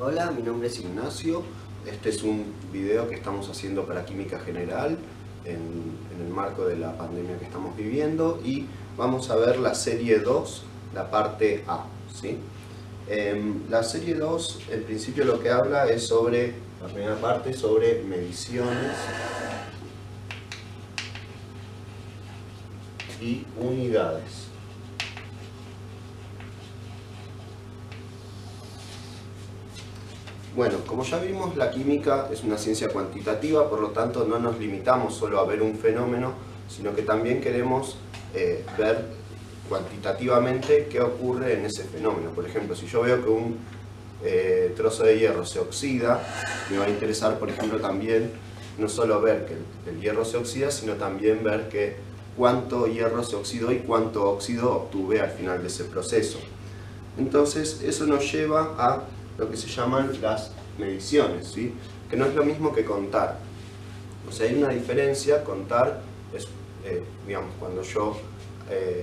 Hola, mi nombre es Ignacio. Este es un video que estamos haciendo para Química General en el marco de la pandemia que estamos viviendo, y vamos a ver la serie 2, la parte A, ¿sí? La serie 2, en principio lo que habla es sobre, la primera parte, sobre mediciones y unidades. Bueno, como ya vimos, la química es una ciencia cuantitativa, por lo tanto no nos limitamos solo a ver un fenómeno, sino que también queremos ver cuantitativamente qué ocurre en ese fenómeno. Por ejemplo, si yo veo que un trozo de hierro se oxida, me va a interesar, por ejemplo, también no solo ver que el hierro se oxida, sino también ver cuánto hierro se oxidó y cuánto óxido obtuve al final de ese proceso. Entonces, eso nos lleva a lo que se llaman las mediciones, ¿sí? Que no es lo mismo que contar. O sea, hay una diferencia. Contar es, digamos, cuando yo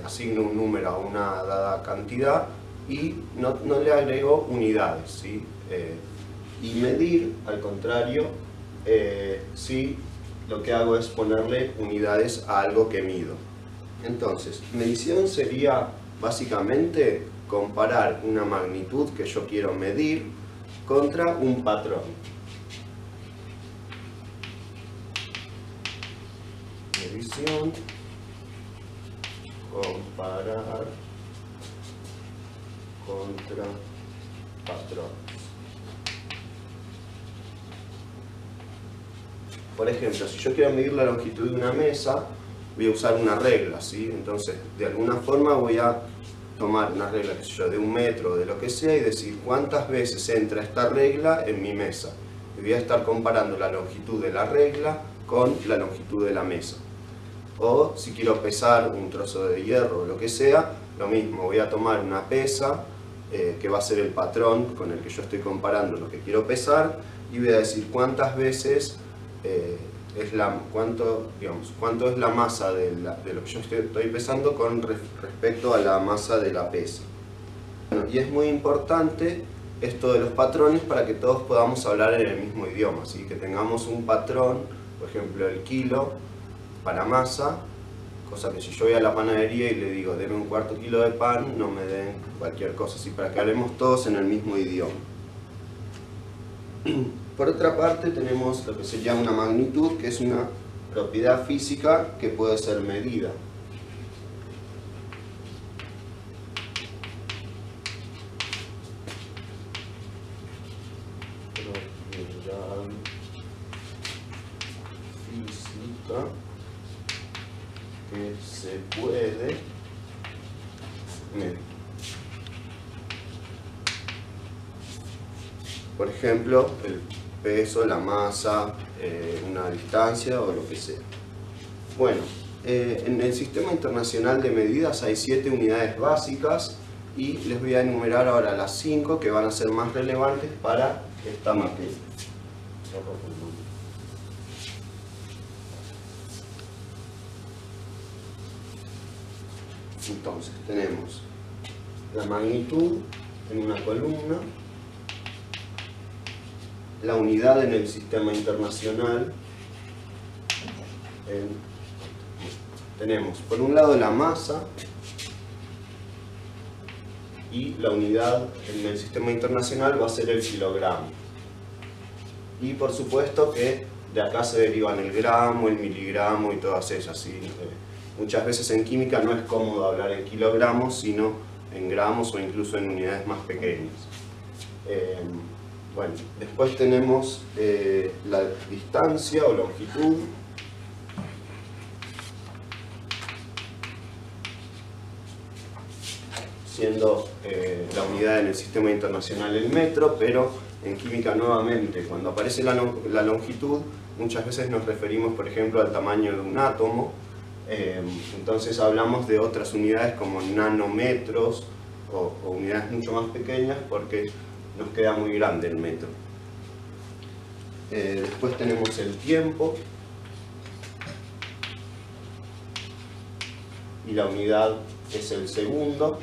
asigno un número a una dada cantidad y no le agrego unidades, ¿sí? Y medir, al contrario, sí, lo que hago es ponerle unidades a algo que mido. Entonces, medición sería básicamente comparar una magnitud que yo quiero medir contra un patrón. Medición, comparar contra patrones. Por ejemplo, si yo quiero medir la longitud de una mesa, voy a usar una regla, ¿sí? Entonces, de alguna forma voy a tomar una regla, qué sé yo, de 1 metro o de lo que sea, y decir cuántas veces entra esta regla en mi mesa. Y voy a estar comparando la longitud de la regla con la longitud de la mesa. O si quiero pesar un trozo de hierro o lo que sea, lo mismo, voy a tomar una pesa, que va a ser el patrón con el que yo estoy comparando lo que quiero pesar, y voy a decir cuántas veces cuánto es la masa de lo que yo estoy pesando con respecto a la masa de la pesa. Bueno, y es muy importante esto de los patrones para que todos podamos hablar en el mismo idioma, ¿sí? Que tengamos un patrón, por ejemplo el kilo para masa, cosa que si yo voy a la panadería y le digo deme 1/4 kilo de pan, no me den cualquier cosa, ¿sí? Para que hablemos todos en el mismo idioma. Por otra parte, tenemos lo que se llama una magnitud, que es una propiedad física que puede ser medida. Propiedad física que se puede medir. Por ejemplo, el peso, la masa, una distancia o lo que sea. Bueno, en el Sistema Internacional de Medidas hay 7 unidades básicas, y les voy a enumerar ahora las 5 que van a ser más relevantes para esta materia. Entonces, tenemos la magnitud en una columna, la unidad en el sistema internacional. Tenemos por un lado la masa, y la unidad en el sistema internacional va a ser el kilogramo. Y por supuesto que de acá se derivan el gramo, el miligramo y todas ellas, ¿sí? Muchas veces en química no es cómodo hablar en kilogramos, sino en gramos o incluso en unidades más pequeñas. Bueno, después tenemos la distancia o longitud, siendo la unidad en el sistema internacional el metro, pero en química nuevamente, cuando aparece la longitud, muchas veces nos referimos, por ejemplo, al tamaño de un átomo. Entonces hablamos de otras unidades como nanómetros o unidades mucho más pequeñas, porque nos queda muy grande el metro. Después tenemos el tiempo, y la unidad es el segundo.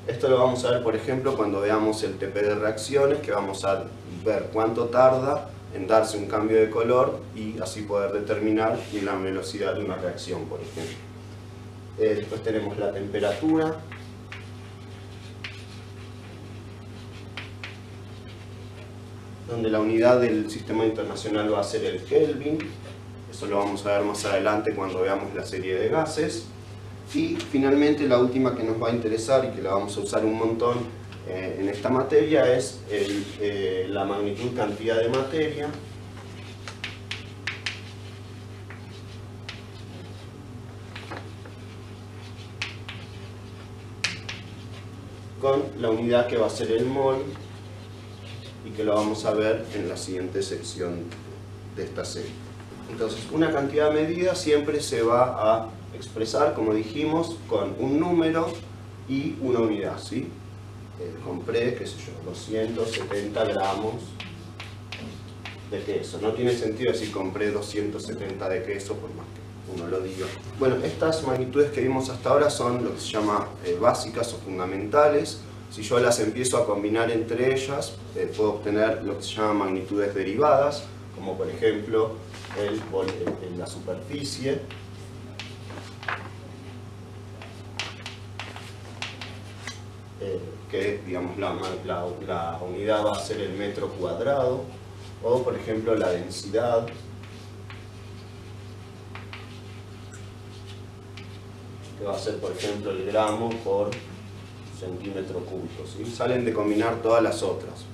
Esto lo vamos a ver, por ejemplo, cuando veamos el TP de reacciones, que vamos a ver cuánto tarda en darse un cambio de color y así poder determinar la velocidad de una reacción, por ejemplo. Después tenemos la temperatura, donde la unidad del sistema internacional va a ser el Kelvin. Eso lo vamos a ver más adelante cuando veamos la serie de gases. Y finalmente la última que nos va a interesar y que la vamos a usar un montón en esta materia es la magnitud cantidad de materia. Con la unidad que va a ser el mol y que lo vamos a ver en la siguiente sección de esta serie. Entonces, una cantidad medida siempre se va a expresar, como dijimos, con un número y una unidad, ¿sí? Compré, qué sé yo, 270 gramos de queso. No tiene sentido decir compré 270 de queso, por más que uno lo diga. Bueno, estas magnitudes que vimos hasta ahora son lo que se llama básicas o fundamentales. Si yo las empiezo a combinar entre ellas, puedo obtener lo que se llama magnitudes derivadas, como por ejemplo la superficie, que digamos la unidad va a ser el metro cuadrado, o por ejemplo la densidad, que va a ser por ejemplo el gramo por centímetro cúbico, ¿sí? Salen de combinar todas las otras.